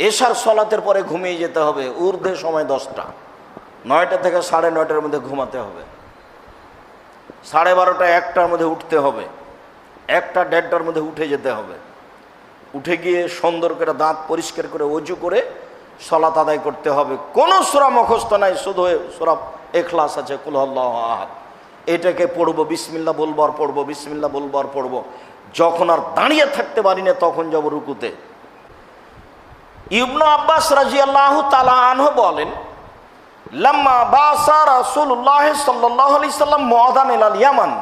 এশার সলাতের পরে ঘুমিয়ে যেতে হবে। ঊর্ধ্বে সময় 10টা, 9টা থেকে 9:30টার মধ্যে ঘুমাতে হবে। 12:30 1টার মধ্যে উঠতে হবে। 1টা 1:30টার মধ্যে উঠে যেতে হবে। উঠে গিয়ে সুন্দর করে দাঁত পরিষ্কার করে ওযু করে সলাত আদায় করতে হবে। কোনো সূরা মুখস্থ নাই, শুধু সূরা ইখলাস আছে, কুল হুয়াল্লাহু আহাদ, এটাকে পড়বো, বিসমিল্লাহ বলবো আর পড়বো, বিসমিল্লাহ বলবো আর পড়বো। যখন আর দাঁড়িয়ে থাকতে পারি না তখন যাব রুকুতে। ইবনে আব্বাস রাদিয়াল্লাহু তাআলা আনহু বলেন, লাম্মা বাসা রাসূলুল্লাহ সাল্লাল্লাহু আলাইহি সাল্লাম মুআযান ইলাল ইয়ামান,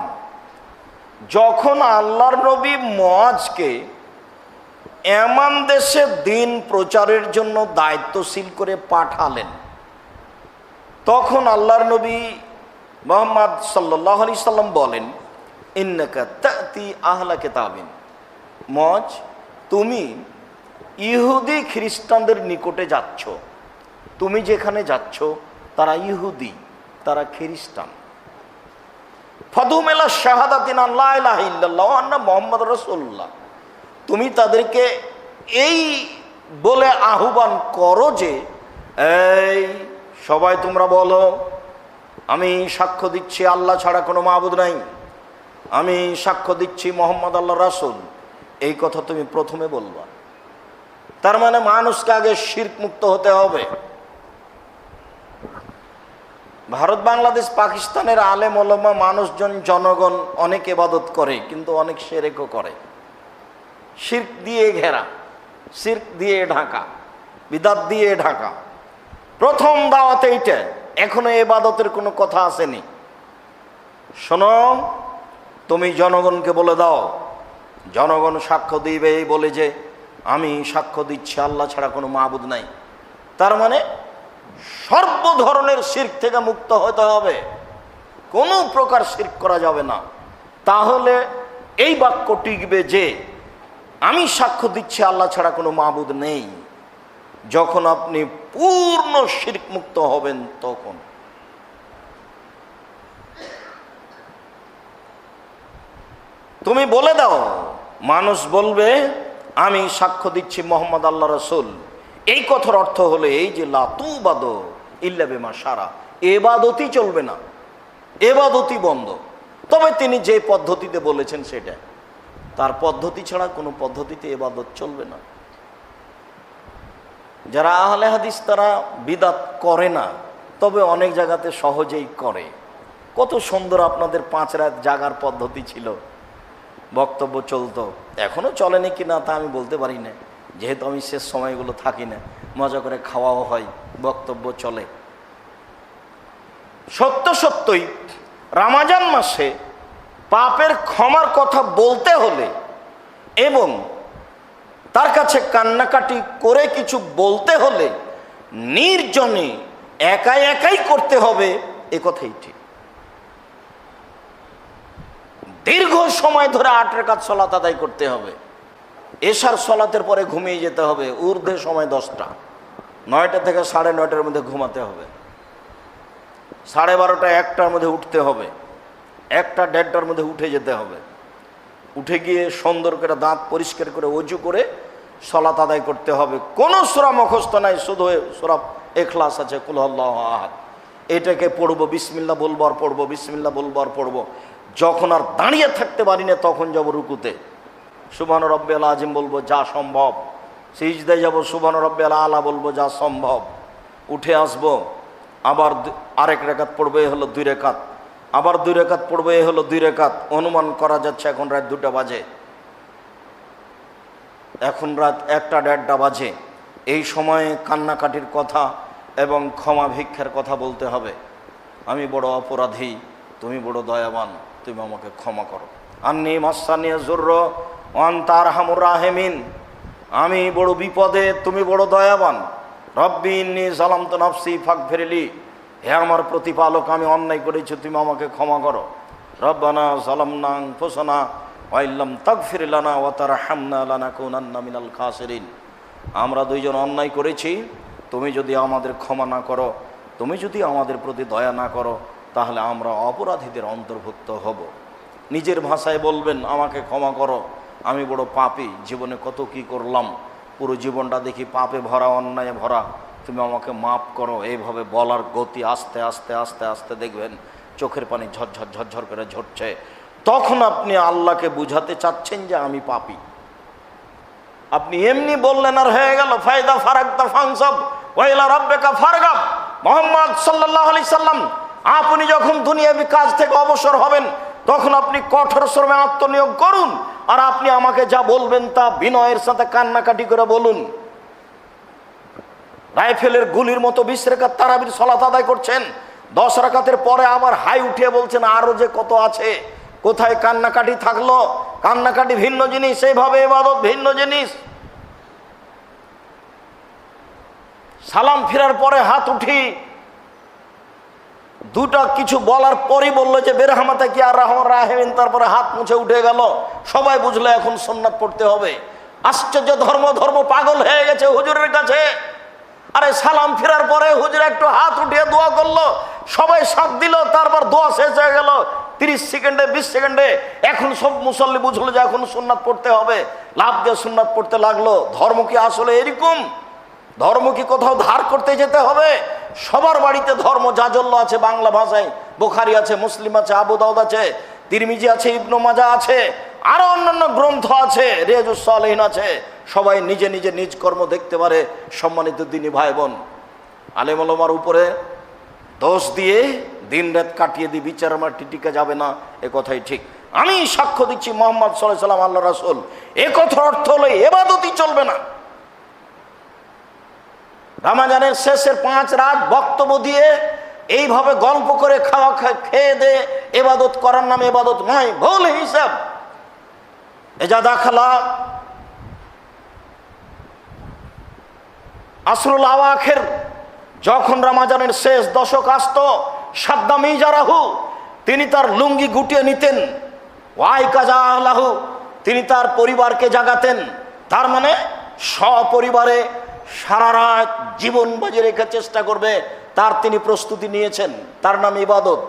যখন আল্লাহর নবী মুআজকে ইয়ামান দেশে দিন প্রচারের জন্য দায়িত্বশীল করে পাঠালেন, তখন আল্লাহর নবী মুহাম্মদ সাল্লাল্লাহু আলাইহি সাল্লাম বলেন, ইন্নাকা তাতি আহলা কিতাবিন, মুআজ তুমি ইহুদি খ্রিস্টানদের নিকটে যাচ্ছ। তুমি যেখানে যাচ্ছ তারা ইহুদি, তারা খ্রিস্টান। ফাদুমেলা শাহাদাতিন আল্লা ইলাহা ইল্লাল্লাহ ওয়া আন্না মুহাম্মাদুর রাসূলুল্লাহ, তুমি তাদেরকে এই বলে আহ্বান করো যে, এই সবাই তোমরা বলো, আমি সাক্ষ্য দিচ্ছি আল্লাহ ছাড়া কোনো মাবুদ নাই, আমি সাক্ষ্য দিচ্ছি মুহাম্মদ আল্লাহর রাসূল। এই কথা তুমি প্রথমে বলবা। তার মানে মানুষকে আগে শিরক মুক্ত হতে হবে। ভারত, বাংলাদেশ, পাকিস্তানের আলেম ওলামা, মানুষজন, জনগণ অনেক ইবাদত করে, কিন্তু অনেক শিরকও করে। শিরক দিয়ে ঘেরা, শিরক দিয়ে ঢাকা, বিদআত দিয়ে ঢাকা। প্রথম দাওয়াত এইটা, এখনো ইবাদতের কোনো কথা আসেনি। শোনো, তুমি জনগণকে বলে দাও, জনগণ সাক্ষ্য দিবে এই বলে যে আমি সাক্ষ্য দিচ্ছি আল্লাহ ছাড়া কোনো মাবুদ নাই। তার মানে সর্ব ধরনের শিরক থেকে মুক্ত হতে হবে, কোনো প্রকার শিরক করা যাবে না। তাহলে এই বাক্য টিকবে যে আমি সাক্ষ্য দিচ্ছি আল্লাহ ছাড়া কোনো মাবুদ নেই। যখন আপনি পূর্ণ শিরক মুক্ত হবেন তখন। তুমি বলে দাও, মানুষ বলবে আমি সাক্ষ্য দিচ্ছি মোহাম্মদ আল্লাহ রাসূল। এই কথার অর্থ হলো এই যে লা তুবাদু ইল্লা বিমা শারা, ইবাদতই চলবে না, ইবাদতই বন্ধ। তবে তিনি যে পদ্ধতিতে বলেছেন সেটা, তার পদ্ধতি ছাড়া কোনো পদ্ধতিতে ইবাদত চলবে না। যারা আহলে হাদিস তারা বিদআত করে না, তবে অনেক জায়গাতে সহজেই করে। কত সুন্দর আপনাদের 5 রাত জাগার পদ্ধতি ছিল, বক্তব্য চলতো। এখনো চলেনি কিনা তা আমি বলতে পারি না, যেহেতু আমি শেষ সময়গুলো থাকি না। মজা করে খাওয়াও হয়, বক্তব্য চলে। সত্য সত্যই রমজান মাসে পাপের ক্ষমার কথা বলতে হলে এবং তার কাছে কান্নাকাটি করে কিছু বলতে হলে নির্জনে একাই একাই করতে হবে, এ কথাই ঠিক। দীর্ঘ সময় ধরে 8 রাকাত সালাত আদায় করতে হবে। এশার সলাতের পরে ঘুমিয়ে যেতে হবে। ঊর্ধ্বে সময় 10টা, 9টা থেকে 9:30টার মধ্যে ঘুমাতে হবে। 12:30 1টার মধ্যে উঠতে হবে। 1টা 1:30টার মধ্যে উঠে যেতে হবে। উঠে গিয়ে সুন্দর করে দাঁত পরিষ্কার করে ওযু করে সলাত আদায় করতে হবে। কোনো সূরা মুখস্থ নাই, শুধু সূরা ইখলাস আছে, কুল হুয়াল্লাহু আহাদ, এটাকে পড়বো, বিসমিল্লাহ বলবো আর পড়বো, বিসমিল্লাহ বলবো আর পড়বো। যখন আর দাঁড়িয়ে থাকতে পারি না তখন যাব রুকুতে, সুবহান রাব্বিয়াল আযীম বলবো যা সম্ভব। সিজদায় যাব, সুবহান রাব্বিয়াল আলা বলবো যা সম্ভব। উঠে আসবো, আবার আরেক রাকাত পড়বো, এ হলো 2 রাকাত। আবার 2 রাকাত পড়বো, এ হলো 2 রাকাত। অনুমান করা যাচ্ছে এখন রাত 2টা বাজে, এখন রাত 1টা 1:30টা বাজে। এই সময়ে কান্নাকাটির কথা এবং ক্ষমা ভিক্ষার কথা বলতে হবে। আমি বড় অপরাধী, তুমি বড় দয়াবান, তুমি আমাকে ক্ষমা করো। আন্নী মাসানিয়া যুরর ওয়া আনতা আরহামুর রাহিমিন, আমি বড় বিপদে, তুমি বড় দয়াবান। রব্বি ইন্নী যালামতু নাফসি ফাগফিরলি, হে আমার প্রতিপালক আমি অন্যায় করেছি, তুমি আমাকে ক্ষমা করো। রব্বানা যালামনা আনফুসানা ওয়া ইল্লাম তাগফির লানা ওয়া তারহামনা লানাকুনান্না মিনাল খাসিরিন, আমরা দুইজন অন্যায় করেছি, তুমি যদি আমাদের ক্ষমা না করো, তুমি যদি আমাদের প্রতি দয়া না করো, তাহলে আমরা অপরাধীদের অন্তর্ভুক্ত হব। নিজের ভাষায় বলবেন আমাকে ক্ষমা করো, আমি বড় পাপী, জীবনে কত কি করলাম, পুরো জীবনটা দেখি পাপে ভরা, অন্যায় ভরা, তুমি আমাকে মাফ করো, এইভাবে বলার গতি আস্তে আস্তে আস্তে আস্তে দেখবেন চোখের পানি ঝরঝর ঝরঝর করে ঝরছে। তখন আপনি আল্লাহকে বুঝাতে চাচ্ছেন যে আমি পাপী। আপনি এমনি বললেন আর হয়ে গেল। ফায়দা ফারাগতা ফানসাব ওয়াইলা রাব্বিকা ফারগাব। মুহাম্মদ সাল্লাল্লাহু আলাইহি সাল্লাম, আপনি যখন দুনিয়াবি কাজ থেকে অবসর হবেন তখন আপনি কঠোর শ্রমে আত্মনিয়োগ করুন, আর আপনি আমাকে যা বলবেন তা বিনয়ের সাথে কান্নাকাটি করে বলুন। রাইফেলের গুলির মতো 20 রাকাত তারাবির সালাত আদায় করছেন, 10 রাকাতের পরে আবার হাই উঠিয়ে বলছেন আরো যে কত আছে। কোথায় কান্নাকাটি থাকলো? কান্নাকাটি ভিন্ন জিনিস, এইভাবে ইবাদত ভিন্ন জিনিস। সালাম ফিরার পরে হাত উঠি, দুটা কিছু বলার পরই বললো যে বেরহামাতা কি আর রাহমান রাহিমিন, তারপরে হাত মুছে উঠে গেল। সবাই বুঝলো এখন সুন্নাত পড়তে হবে। আশ্চর্য, ধর্ম ধর্ম পাগল হয়ে গেছে হুজুরের কাছে। আরে সালাম ফেরার পরে হুজুর একটু হাত উঠিয়ে দোয়া করলো, সবাই সাথ দিল, তারপর দোয়া শেষ হয়ে গেল 30 সেকেন্ডে 20 সেকেন্ডে। এখন সব মুসল্লি বুঝলো যে এখন সুন্নাত পড়তে হবে, লাভ দিয়ে সুন্নাত পড়তে লাগলো। ধর্ম কি আসলে এরকম? ধর্ম কি কোথাও ধার করতে যেতে হবে? সবার বাড়িতে ধর্ম জাজল্য আছে বাংলা ভাষায়। বুখারী আছে, মুসলিম আছে, আবু দাউদ আছে, তিরমিজি আছে, ইবনে মাজাহ আছে, আরো অন্যান্য গ্রন্থ আছে, রিয়াজুস সালিহিন আছে। সবাই নিজে নিজে নিজ কর্ম দেখতে পারে। সম্মানিত দিনী ভাই বোন, আলেম ওলামার উপরে দোষ দিয়ে দিন রাত কাটিয়ে দিয়ে বিচার আমার টিকে যাবে না, এ কথাই ঠিক। আমি সাক্ষ্য দিচ্ছি মুহাম্মদ সাল্লাল্লাহু আলাইহি ওয়াসাল্লাম আল্লাহর রাসূল। এ কথার অর্থ হলো ইবাদতই চলবে না। রমজানের শেষের 5 রাত বক্তব্য দিয়ে এইভাবে গল্প করে খাওয়া খেয়ে দে ইবাদত করার নামে ইবাদত নয়, ভুল হিসাব। এজা দাখালা আসরুল আওয়াখির, যখন রমজানের শেষ দশক আসতো, সাদ্দাম ইজারাহু, তিনি তার লুঙ্গি গুটিয়ে নিতেন। ওয়াই কাজা আহলাহু, তিনি তার পরিবারকে জাগাতেন। তার মানে সপরিবারে সারা রাত জীবন বাজি রেখে চেষ্টা করবে, তার তিনি প্রস্তুতি নিয়েছেন। তার নাম ইবাদত।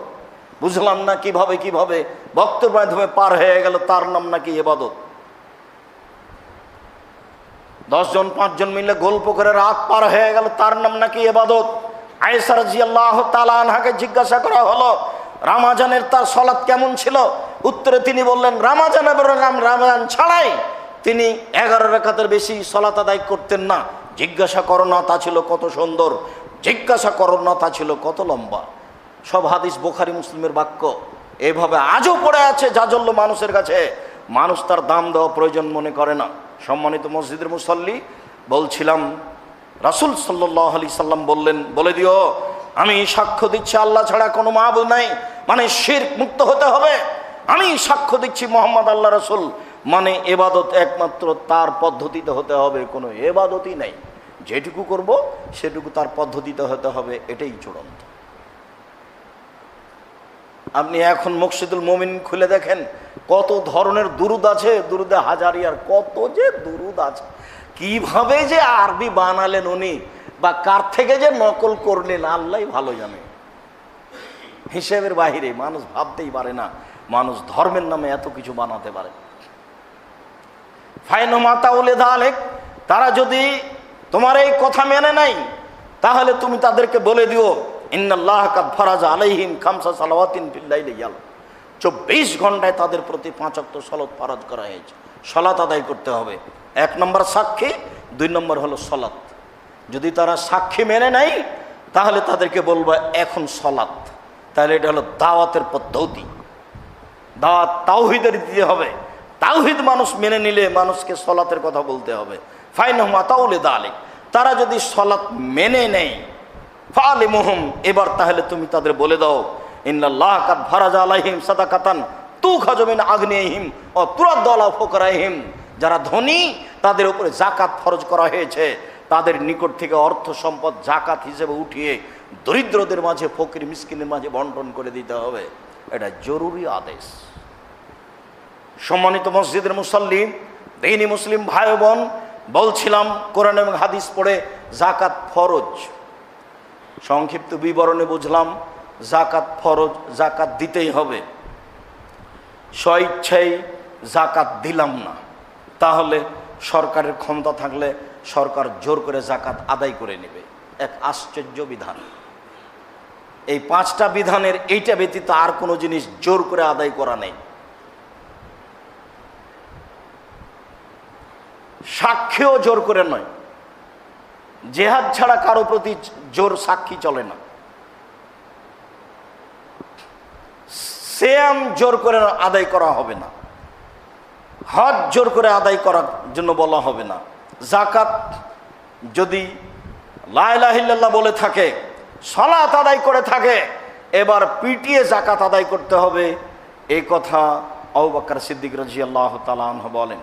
বুঝলাম না কিভাবে কিভাবে বক্তব্যের মাধ্যমে পার হয়ে গেল, তার নাম নাকি ইবাদত। 10 জন 5 জন মিলে গল্প করে রাত পার হয়ে গেল, তার নাম নাকি ইবাদত। আয়েশা রাদিয়াল্লাহু তাআলা আনহাকে জিজ্ঞাসা করা হলো রমজানের তার সালাত কেমন ছিল। উত্তরে তিনি বললেন রমজান এবং রমজান ছাড়াই তিনি 11 রাকাতের বেশি সালাত আদায় করতেন না। জিজ্ঞাসা করো না তা ছিল কত সুন্দর, জিজ্ঞাসা করো না তা ছিল কত লম্বা। সব হাদিস বুখারী মুসলিমের বাক্য। এইভাবে আজও পড়ে আছে জাজল্য মানুষের কাছে, মানুষ তার দাম দেওয়া প্রয়োজন মনে করে না। সম্মানিত মসজিদের মুসল্লি, বলছিলাম রাসূল সাল্লাল্লাহু আলাইহি সাল্লাম বললেন, বলে দিও আমি সাক্ষ্য দিচ্ছি আল্লাহ ছাড়া কোনো মাবুদ নাই, মানে শিরক মুক্ত হতে হবে। আমি সাক্ষ্য দিচ্ছি মুহাম্মদ আল্লাহ রাসূল, মানে ইবাদত একমাত্র তার পদ্ধতিতে হতে হবে, কোনো ইবাদতই নাই। যেটুকু করব সেটুকু তার পদ্ধতিতে হতে হবে, এটাই চূড়ান্ত। আপনি এখন মকসিদুল মুমিন খুলে দেখেন কত ধরনের দুরুদ আছে, দুরুদে হাজারিয়ার কত যে দুরুদ আছে। কিভাবে যে আরবি বানালেন উনি, বা কার থেকে যে নকল করলেন আল্লাহই ভালো জানে। হিসেবের বাহিরে মানুষ ভাবতেই পারে না মানুষ ধর্মের নামে এত কিছু বানাতে পারে। ফাইনু মাতাউলে দালেক, তারা যদি তোমার এই কথা মেনে নাই তাহলে তুমি তাদেরকে বলে দিও ইন্নাল্লাহ কাদ ফারাজা আলাইহিম খামসা সালাওয়াতিন ফিল লাইলি ইয়াল, 24 ঘন্টায় তাদের প্রতি 5 ওয়াক্ত সালাত ফরজ করা হয়েছে। সালাত আদায় করতে হবে। 1 নম্বর সাক্ষী, 2 নম্বর হলো সালাত। যদি তারা সাক্ষী মেনে নাই তাহলে তাদেরকে বলবো এখন সালাত। তাহলে এটা হলো দাওয়াতের পদ্ধতি। দাওয়াত তাওহীদের দিতে হবে। তাওহীদ মানুষ মেনে নিলে মানুষকে সালাতের কথা বলতে হবে। ফাইনু মাতাউলে দালিক, তারা যদি সালাত মেনে নেয় ফালিমুহুম, এবার তাহলে তুমি তাদের বলে দাও ইন্নাল্লাহ কাদ ফারাজা আলাইহিম সাদাকাতান তুখাযু মিন আগনিহিম ওয়া তুরাদ্দু আলা ফুকারাহিম, যারা ধনী তাদের উপরে যাকাত ফরজ করা হয়েছে, তাদের নিকট থেকে অর্থ সম্পদ যাকাত হিসেবে উঠিয়ে দরিদ্রদের মাঝে, ফকির মিসকিনের মাঝে বন্টন করে দিতে হবে। এটা জরুরি আদেশ। সম্মানিত মসজিদের মুসল্লি, দ্বীনি মুসলিম ভাই বোন, বলছিলাম কোরআন এবং হাদিস পড়ে যাকাত ফরজ। সংক্ষিপ্ত বিবরণে বুঝলাম যাকাত ফরজ, যাকাত দিতেই হবে। স্বইচ্ছায় যাকাত দিলাম না, তাহলে সরকারের ক্ষমতা থাকলে সরকার জোর করে জাকাত আদায় করে নেবে। এক আশ্চর্য বিধান। এই 5টা বিধানের এইটা ব্যতীত আর কোনো জিনিস জোর করে আদায় করা নেই। সাক্ষ্যও জোর করে নয়, জেহাদ ছাড়া কারো প্রতি জোর সাক্ষী চলে না। সিয়াম জোর করে আদায় করা হবে না, হজ জোর করে আদায় করার জন্য বলা হবে না। জাকাত যদি লা ইলাহা ইল্লাল্লাহ বলে থাকে, সালাত আদায় করে থাকে, এবার পিটিয়ে জাকাত আদায় করতে হবে, এই কথা আবু বকর সিদ্দিক রাদিয়াল্লাহু তাআলা আনহু বলেন।